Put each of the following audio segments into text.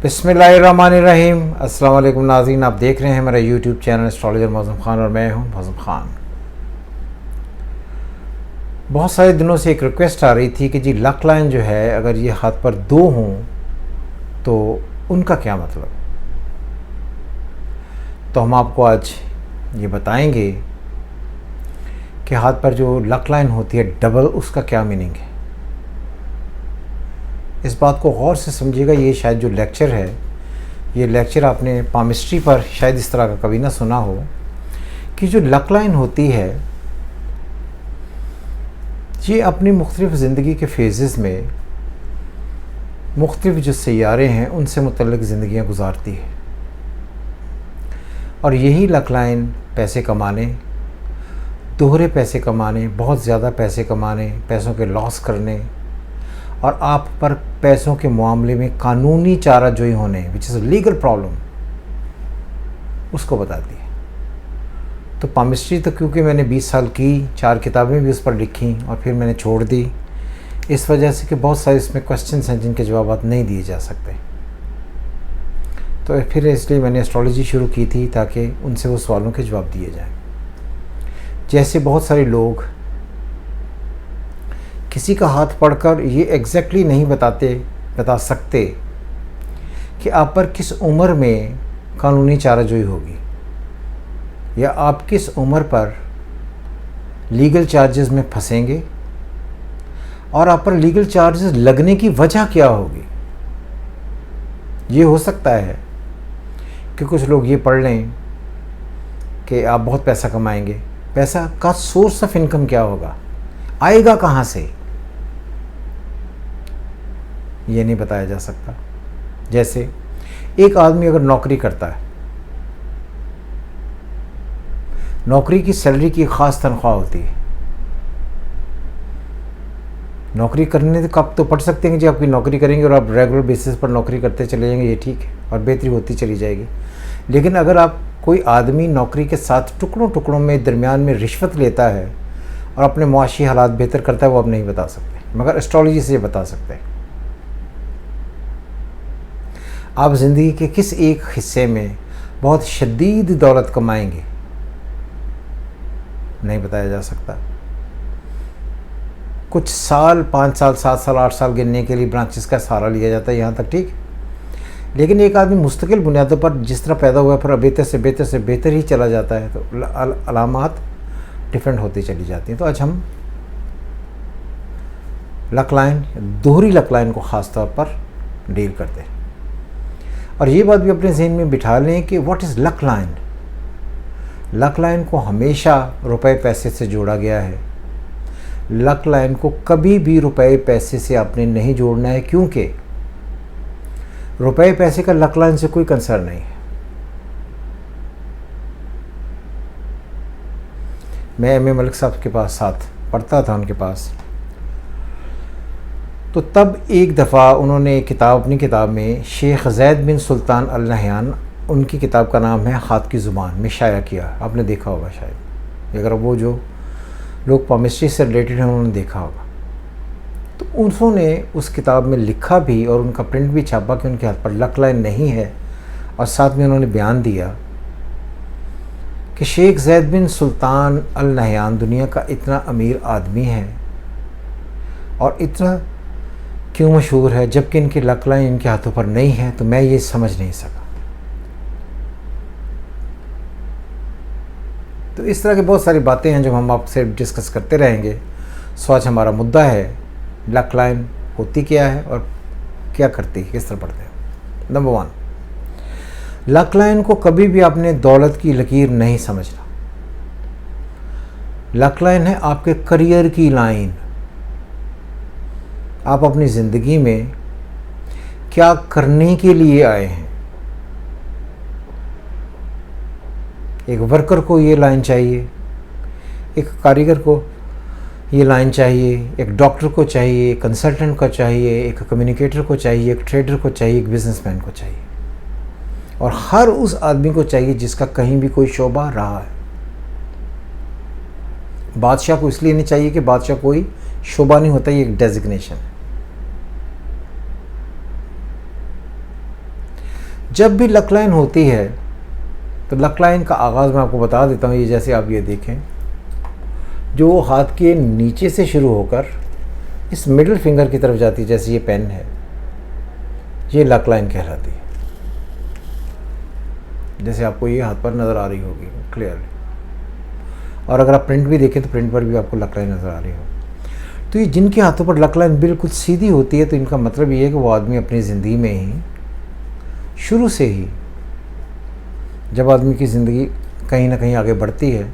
बिस्मिल्लाहिर्रहमानिर्रहीम। अस्सलाम वालेकुम नाज़रीन, आप देख रहे हैं मेरा YouTube channel astrologer Mauzam Khan और मैं हूं मौज़म ख़ान। बहुत सारे दिनों से एक रिक्वेस्ट आ रही थी कि जी लक लाइन जो है अगर ये हाथ पर दो हों तो उनका क्या मतलब। तो हम आपको आज ये बताएंगे कि हाथ पर जो लक लाइन होती है डबल, उसका क्या मीनिंग है। इस बात को गौर से समझिएगा। ये शायद जो लेक्चर है, ये लेक्चर आपने पामिस्ट्री पर शायद इस तरह का कभी ना सुना हो कि जो लक लाइन होती है ये अपनी मुख्तलिफ़ ज़िंदगी के फेजेस में मुख्तलिफ़ जो सैयारे हैं उनसे मुतल्लिक़ ज़िंदगियाँ गुजारती है। और यही लक लाइन पैसे कमाने, दोहरे पैसे कमाने, बहुत ज़्यादा पैसे कमाने, पैसों के लॉस करने और आप पर पैसों के मामले में कानूनी चाराजोई होने, विच इज़ लीगल प्रॉब्लम, उसको बताती है। तो पामिस्ट्री तो क्योंकि मैंने 20 साल की, 4 किताबें भी उस पर लिखी और फिर मैंने छोड़ दी, इस वजह से कि बहुत सारे इसमें क्वेश्चंस हैं जिनके जवाब नहीं दिए जा सकते। तो फिर इसलिए मैंने एस्ट्रोलॉजी शुरू की थी ताकि उनसे वो सवालों के जवाब दिए जाएं। जैसे बहुत सारे लोग किसी का हाथ पढ़कर ये एग्जैक्टली नहीं बता सकते कि आप पर किस उम्र में कानूनी चाराजोई होगी या आप किस उम्र पर लीगल चार्जेस में फंसेंगे और आप पर लीगल चार्जेस लगने की वजह क्या होगी। ये हो सकता है कि कुछ लोग ये पढ़ लें कि आप बहुत पैसा कमाएंगे, पैसा का सोर्स ऑफ इनकम क्या होगा, आएगा कहाँ से, ये नहीं बताया जा सकता। जैसे एक आदमी अगर नौकरी करता है, नौकरी की सैलरी की ख़ास तनख्वाह होती है। नौकरी करने का आप तो पढ़ सकते हैं कि जी आपकी नौकरी करेंगे और आप रेगुलर बेसिस पर नौकरी करते चले जाएंगे, ये ठीक है और बेहतरी होती चली जाएगी। लेकिन अगर आप कोई आदमी नौकरी के साथ टुकड़ों टुकड़ों में दरमियान में रिश्वत लेता है और अपने मुआशी हालात बेहतर करता है, वो आप नहीं बता सकते, मगर एस्ट्रोलॉजी से ये बता सकते हैं। आप ज़िंदगी के किस एक हिस्से में बहुत शदीद दौलत कमाएंगे, नहीं बताया जा सकता। कुछ साल, 5 साल, 7 साल, 8 साल गिनने के लिए ब्रांचेस का सहारा लिया जाता है, यहाँ तक ठीक। लेकिन एक आदमी मुस्तकिल बुनियादों पर जिस तरह पैदा हुआ है फिर बेहतर से बेहतर ही चला जाता है, तो अलामात डिफरेंट होती चली जाती हैं। तो आज हम लक लाइन, दोहरी लक लाइन को ख़ास तौर पर डील करते हैं। और ये बात भी अपने जहन में बिठा लें कि what is luck line. Luck line को हमेशा रुपए पैसे से जोड़ा गया है। लक लाइन को कभी भी रुपए पैसे से आपने नहीं जोड़ना है, क्योंकि रुपए पैसे का लक लाइन से कोई कंसर्न नहीं है। मैं एम ए मलिक साहब के पास साथ पढ़ता था, उनके पास, तो तब एक दफ़ा उन्होंने एक किताब, अपनी किताब में शेख ज़ैद बिन सुल्तान अल नहयान, उनकी किताब का नाम है हाथ की ज़ुबान, में शाया किया। आपने देखा होगा शायद, अगर वो जो लोग पामिस्ट्री से रिलेटेड हैं उन्होंने देखा होगा। तो उन्होंने उस किताब में लिखा भी और उनका प्रिंट भी छापा कि उनके हाथ पर लक लाइन नहीं है, और साथ में उन्होंने बयान दिया कि शेख ज़ैद बिन सुल्तान अल नहयान दुनिया का इतना अमीर आदमी है और इतना क्यों मशहूर है जबकि इनकी लक लाइन इनके हाथों पर नहीं है। तो मैं ये समझ नहीं सका। तो इस तरह की बहुत सारी बातें हैं जो हम आपसे डिस्कस करते रहेंगे। सो आज हमारा मुद्दा है लक लाइन होती क्या है और क्या करती है, किस तरह पढ़ते हैं। नंबर 1, लक लाइन को कभी भी आपने दौलत की लकीर नहीं समझना। लक लाइन है आपके करियर की लाइन। आप अपनी ज़िंदगी में क्या करने के लिए आए हैं। एक वर्कर को ये लाइन चाहिए, एक कारीगर को ये लाइन चाहिए, एक डॉक्टर को चाहिए, एक कंसल्टेंट को चाहिए, एक कम्युनिकेटर को चाहिए, एक ट्रेडर को चाहिए, एक बिजनेसमैन को चाहिए, और हर उस आदमी को चाहिए जिसका कहीं भी कोई शोबा रहा है। बादशाह को इसलिए नहीं चाहिए कि बादशाह कोई शोबा नहीं होता, ये एक डेजिग्नेशन है। जब भी लक लाइन होती है तो लक लाइन का आगाज़ मैं आपको बता देता हूँ। ये जैसे आप ये देखें, जो हाथ के नीचे से शुरू होकर इस मिडिल फिंगर की तरफ जाती है, जैसे ये पेन है, ये लक लाइन कहलाती है। जैसे आपको ये हाथ पर नज़र आ रही होगी क्लियरली, और अगर आप प्रिंट भी देखें तो प्रिंट पर भी आपको लक लाइन नज़र आ रही हो। तो ये जिनके हाथों पर लक लाइन बिल्कुल सीधी होती है, तो इनका मतलब ये है कि वो आदमी अपनी ज़िंदगी में ही शुरू से ही, जब आदमी की ज़िंदगी कहीं ना कहीं आगे बढ़ती है,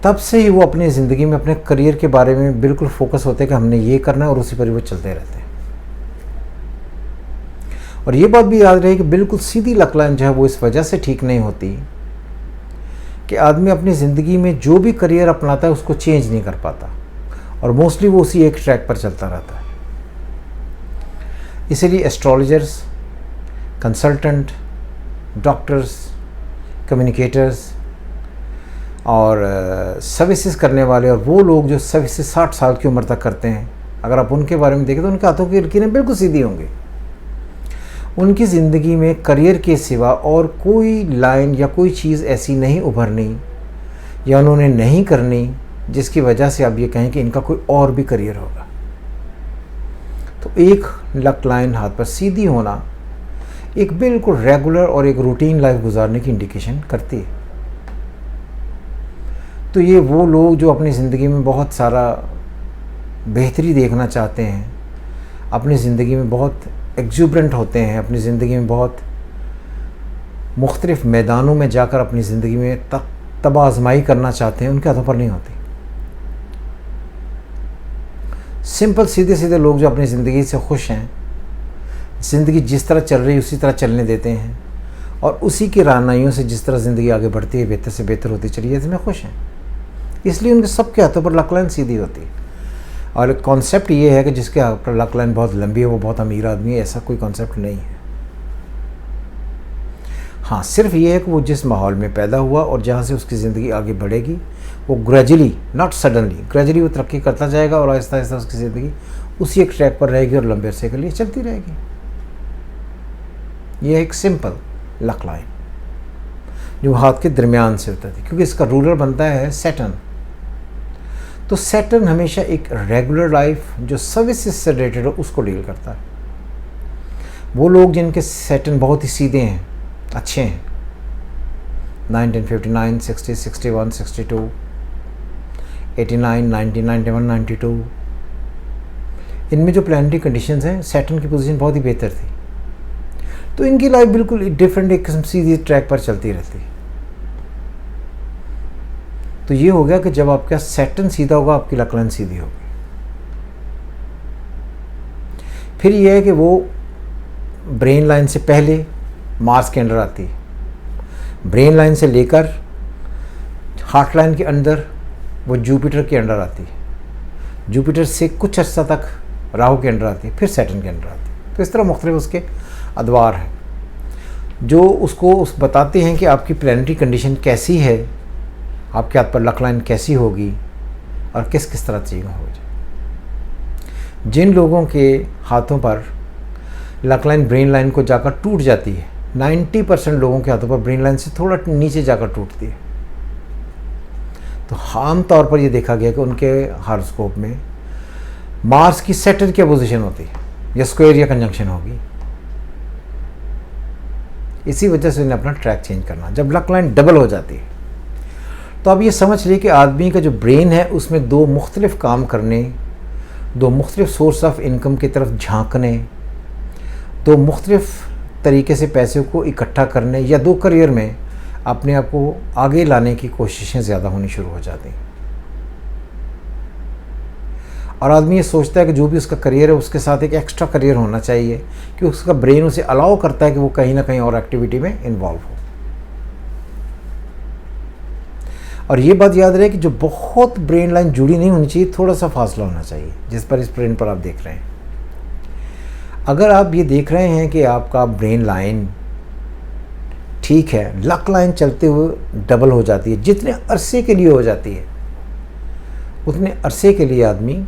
तब से ही वो अपनी ज़िंदगी में अपने करियर के बारे में बिल्कुल फोकस होते हैं कि हमने ये करना है, और उसी पर वो चलते रहते हैं। और ये बात भी याद रहे कि बिल्कुल सीधी लक लाइन जो है वो इस वजह से ठीक नहीं होती कि आदमी अपनी ज़िंदगी में जो भी करियर अपनाता है उसको चेंज नहीं कर पाता, और मोस्टली वो उसी एक ट्रैक पर चलता रहता है। इसीलिए एस्ट्रोलॉजर्स, कंसल्टेंट, डॉक्टर्स, कम्युनिकेटर्स और सर्विसेज करने वाले, और वो लोग जो सर्विसेज 60 साल की उम्र तक करते हैं, अगर आप उनके बारे में देखें तो उनके हाथों की लकीरें बिल्कुल सीधी होंगी। उनकी ज़िंदगी में करियर के सिवा और कोई लाइन या कोई चीज़ ऐसी नहीं उभरनी या उन्होंने नहीं करनी जिसकी वजह से आप ये कहें कि इनका कोई और भी करियर होगा। तो एक लक लाइन हाथ पर सीधी होना एक बिल्कुल रेगुलर और एक रूटीन लाइफ गुजारने की इंडिकेशन करती है। तो ये वो लोग जो अपनी ज़िंदगी में बहुत सारा बेहतरी देखना चाहते हैं, अपनी ज़िंदगी में बहुत एक्जुबरेंट होते हैं, अपनी ज़िंदगी में बहुत मुख्तलिफ़ मैदानों में जाकर अपनी ज़िंदगी में तबाह आजमाई करना चाहते हैं, उनके हाथों पर नहीं होती। सिंपल सीधे सीधे लोग जो अपनी ज़िंदगी से खुश हैं, ज़िंदगी जिस तरह चल रही है उसी तरह चलने देते हैं, और उसी की राहनुमाइयों से जिस तरह ज़िंदगी आगे बढ़ती है, बेहतर से बेहतर होती चली जाती है, इसमें खुश हैं। इसलिए उनके सबके हाथों पर लक लाइन सीधी होती है। और एक कॉन्सेप्ट ये है कि जिसके हाथ पर लक लाइन बहुत लंबी है वो बहुत अमीर आदमी है, ऐसा कोई कॉन्सेप्ट नहीं है। हाँ, सिर्फ ये है कि वो जिस माहौल में पैदा हुआ और जहाँ से उसकी ज़िंदगी आगे बढ़ेगी, वो ग्रेजुअली, नॉट सडनली, ग्रेजुअली वो तरक्की करता जाएगा, और आहिस्ता आहिस्ता उसकी ज़िंदगी उसी एक ट्रैक पर रहेगी और लंबे अरसे के लिए चलती रहेगी। ये एक सिंपल लक लाइन जो हाथ के दरमियान से होता है, क्योंकि इसका रूलर बनता है सैटर्न। तो सैटर्न हमेशा एक रेगुलर लाइफ जो सर्विसेज से रिलेटेड हो उसको डील करता है। वो लोग जिनके सैटर्न बहुत ही सीधे हैं, अच्छे हैं, 1959, 60, 61, 62, 89, 90, 91, 92, इनमें जो प्लानिटरी कंडीशंस हैं, सैटर्न की पोजीशन बहुत ही बेहतर थी, तो इनकी लाइफ बिल्कुल डिफरेंट एक किस्म सीधी ट्रैक पर चलती रहती है। तो ये हो गया कि जब आपका सैटर्न सीधा होगा, आपकी लक लाइन सीधी होगी। फिर ये है कि वो ब्रेन लाइन से पहले मार्स के अंडर आती है, ब्रेन लाइन से लेकर हार्ट लाइन के अंदर वो जुपिटर के अंडर आती है, जुपिटर से कुछ अर्सा तक राहु के अंडर आती है, फिर सैटर्न के अंडर आती है। तो इस तरह मुख्तलिफ उसके अदवार हैं जो उसको बताते हैं कि आपकी प्लानिटरी कंडीशन कैसी है, आपके हाथ पर लक लाइन कैसी होगी और किस किस तरह चीज़ें हो जाए। जिन लोगों के हाथों पर लक लाइन ब्रेन लाइन को जाकर टूट जाती है, 90% लोगों के हाथों पर ब्रेन लाइन से थोड़ा नीचे जाकर टूटती है, तो आम तौर पर ये देखा गया कि उनके हॉरोस्कोप में मार्स की सैटर्न की पोजीशन होती है या स्क्वायर या कंजंक्शन होगी। इसी वजह से उन्हें अपना ट्रैक चेंज करना। जब लक लाइन डबल हो जाती है तो अब ये समझ लीजिए कि आदमी का जो ब्रेन है उसमें दो मुख्तलिफ काम करने, दो मुख्तलिफ सोर्स ऑफ इनकम की तरफ झांकने, दो मुख्तलिफ तरीके से पैसे को इकट्ठा करने या दो करियर में अपने आप को आगे लाने की कोशिशें ज़्यादा होनी शुरू हो जाती हैं। और आदमी ये सोचता है कि जो भी उसका करियर है उसके साथ एक एक्स्ट्रा करियर होना चाहिए कि उसका ब्रेन उसे अलाउ करता है कि वो कहीं ना कहीं और एक्टिविटी में इन्वॉल्व हो। और ये बात याद रहे कि जो बहुत ब्रेन लाइन जुड़ी नहीं होनी चाहिए, थोड़ा सा फासला होना चाहिए, जिस पर इस प्रिंट पर आप देख रहे हैं। अगर आप ये देख रहे हैं कि आपका ब्रेन लाइन ठीक है, लक लाइन चलते हुए डबल हो जाती है, जितने अरसे के लिए हो जाती है उतने अरसे के लिए आदमी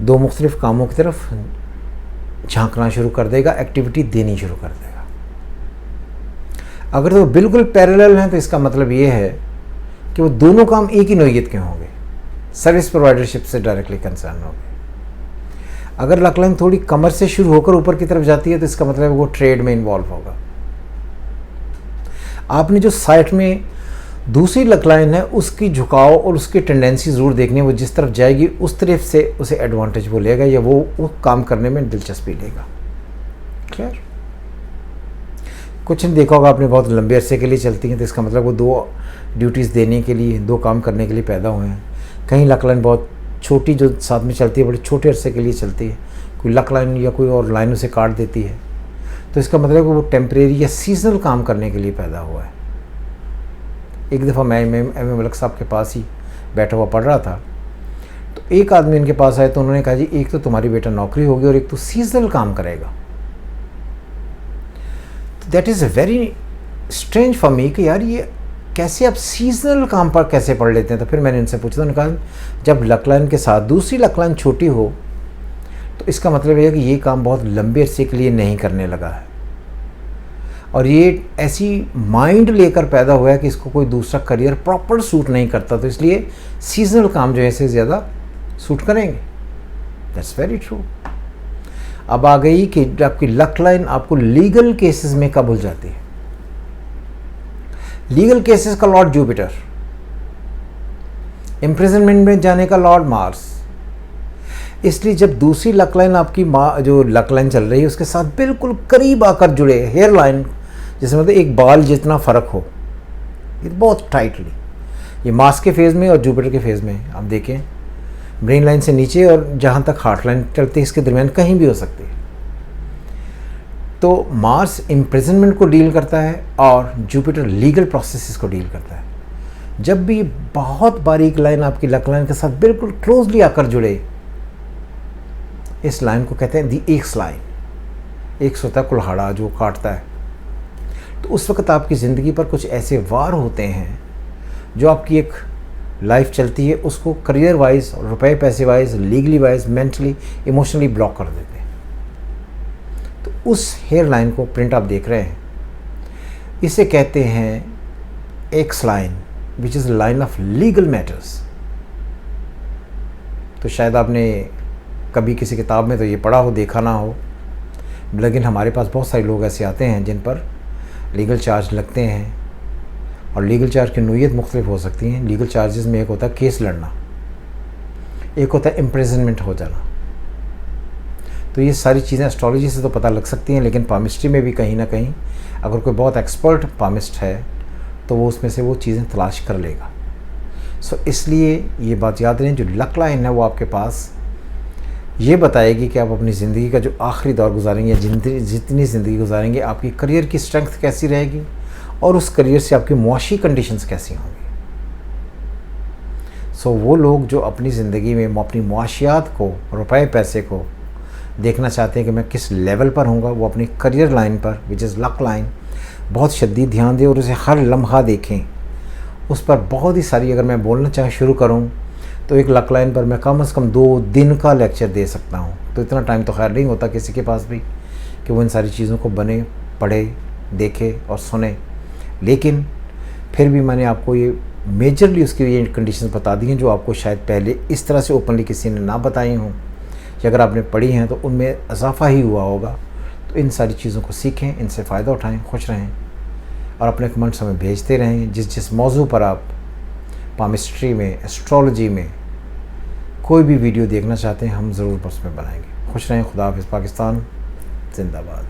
दो मुख्तलिफ कामों की तरफ झांकना शुरू कर देगा, एक्टिविटी देनी शुरू कर देगा। अगर तो बिल्कुल पैरेलल हैं तो इसका मतलब ये है कि वो दोनों काम एक ही नोयत के होंगे, सर्विस प्रोवाइडरशिप से डायरेक्टली कंसर्न होंगे। अगर लक लाइन थोड़ी कमर से शुरू होकर ऊपर की तरफ जाती है तो इसका मतलब वो ट्रेड में इन्वॉल्व होगा। आपने जो साइट में दूसरी लक लाइन है उसकी झुकाव और उसकी टेंडेंसी ज़रूर देखनी है, वो जिस तरफ जाएगी उस तरफ से उसे एडवांटेज वो लेगा या वो काम करने में दिलचस्पी लेगा। क्लियर? कुछ नहीं देखा होगा आपने, बहुत लंबे अरसे के लिए चलती हैं तो इसका मतलब वो दो ड्यूटीज़ देने के लिए, दो काम करने के लिए पैदा हुए हैं। कहीं लक लाइन बहुत छोटी जो साथ में चलती है, बड़े छोटे अरसे के लिए चलती है, कोई लक लाइन या कोई और लाइन उसे काट देती है, तो इसका मतलब है वो टेम्परेरी या सीजनल काम करने के लिए पैदा हुआ है। एक दफ़ा मैं एम मलक साहब के पास ही बैठा हुआ पढ़ रहा था, तो एक आदमी इनके पास आए तो उन्होंने कहा जी एक तो तुम्हारी बेटा नौकरी होगी और एक तो सीजनल काम करेगा। तो that is very strange for me कि यार ये कैसे आप सीजनल काम पर कैसे पढ़ लेते हैं। तो फिर मैंने इनसे पूछा, उन्होंने कहा जब लक लाइन के साथ दूसरी लक लाइन छोटी हो तो इसका मतलब है कि ये काम बहुत लंबे अरसे के लिए नहीं करने लगा है और ये ऐसी माइंड लेकर पैदा हुआ है कि इसको कोई दूसरा करियर प्रॉपर सूट नहीं करता, तो इसलिए सीजनल काम जो है इससे ज़्यादा सूट करेंगे। That's very true. अब आ गई कि आपकी लक लाइन आपको लीगल केसेस में कब भूल जाती है। लीगल केसेस का लॉर्ड जुपिटर, इम्प्रिजनमेंट में जाने का लॉर्ड मार्स। इसलिए जब दूसरी लक लाइन आपकी जो लक लाइन चल रही है उसके साथ बिल्कुल करीब आकर जुड़े, हेयर लाइन जिसमें मतलब एक बाल जितना फ़र्क हो, ये बहुत टाइटली, ये मार्स के फेज़ में और जुपिटर के फेज़ में आप देखें, ब्रेन लाइन से नीचे और जहाँ तक हार्ट लाइन चलती है इसके दरमियान कहीं भी हो सकती है। तो मार्स इम्प्रिजनमेंट को डील करता है और जुपिटर लीगल प्रोसेसेस को डील करता है। जब भी बहुत बारीक लाइन आपकी लक लाइन के साथ बिल्कुल क्लोजली आकर जुड़े, इस लाइन को कहते हैं दी एक्स लाइन। एक्स होता है कुल्हाड़ा जो काटता है। तो उस वक्त आपकी ज़िंदगी पर कुछ ऐसे वार होते हैं जो आपकी एक लाइफ चलती है उसको करियर वाइज, रुपए पैसे wise, legally wise, mentally, emotionally block कर देते हैं। तो उस हेयर लाइन को प्रिंट आप देख रहे हैं, इसे कहते हैं x line, which is line of legal matters. तो शायद आपने कभी किसी किताब में तो ये पढ़ा हो, देखा ना हो, लेकिन हमारे पास बहुत सारे लोग ऐसे आते हैं जिन पर लीगल चार्ज लगते हैं और लीगल चार्ज की नोयत मुख्तलिफ हो सकती हैं। लीगल चार्जेस में एक होता है केस लड़ना, एक होता है इम्प्रिजनमेंट हो जाना। तो ये सारी चीज़ें एस्ट्रोलॉजी से तो पता लग सकती हैं, लेकिन पामिस्ट्री में भी कहीं ना कहीं अगर कोई बहुत एक्सपर्ट पामिस्ट है तो वो उसमें से वो चीज़ें तलाश कर लेगा। सो इसलिए ये बात याद रखें, जो लक लाइन है वो आपके पास ये बताएगी कि आप अपनी ज़िंदगी का जो आखिरी दौर गुजारेंगे, जितनी ज़िंदगी गुजारेंगे, आपकी करियर की स्ट्रेंथ कैसी रहेगी और उस करियर से आपकी मुआशी कंडीशंस कैसी होंगी। सो वो लोग जो अपनी ज़िंदगी में अपनी मुआशियात को, रुपए पैसे को देखना चाहते हैं कि मैं किस लेवल पर हूँगा, वो अपनी करियर लाइन पर, विच इज़ लक लाइन, बहुत शदीद ध्यान दें और उसे हर लम्हा देखें। उस पर बहुत ही सारी, अगर मैं बोलना चाहे शुरू करूँ तो एक लक लाइन पर मैं कम से कम 2 दिन का लेक्चर दे सकता हूँ। तो इतना टाइम तो खैर नहीं होता किसी के पास भी कि वो इन सारी चीज़ों को बने, पढ़े, देखे और सुने, लेकिन फिर भी मैंने आपको ये मेजरली उसकी ये कंडीशंस बता दी हैं जो आपको शायद पहले इस तरह से ओपनली किसी ने ना बताई हों, कि अगर आपने पढ़ी हैं तो उनमें इजाफा ही हुआ होगा। तो इन सारी चीज़ों को सीखें, इनसे फ़ायदा उठाएं, खुश रहें और अपने कमेंट्स हमें भेजते रहें। जिस मौजू पर आप पामिस्ट्री में, एस्ट्रोलॉजी में कोई भी वीडियो देखना चाहते हैं, हम ज़रूर उसमें बनाएंगे। खुश रहें। खुदा हाफ़िज़। पाकिस्तान जिंदाबाद।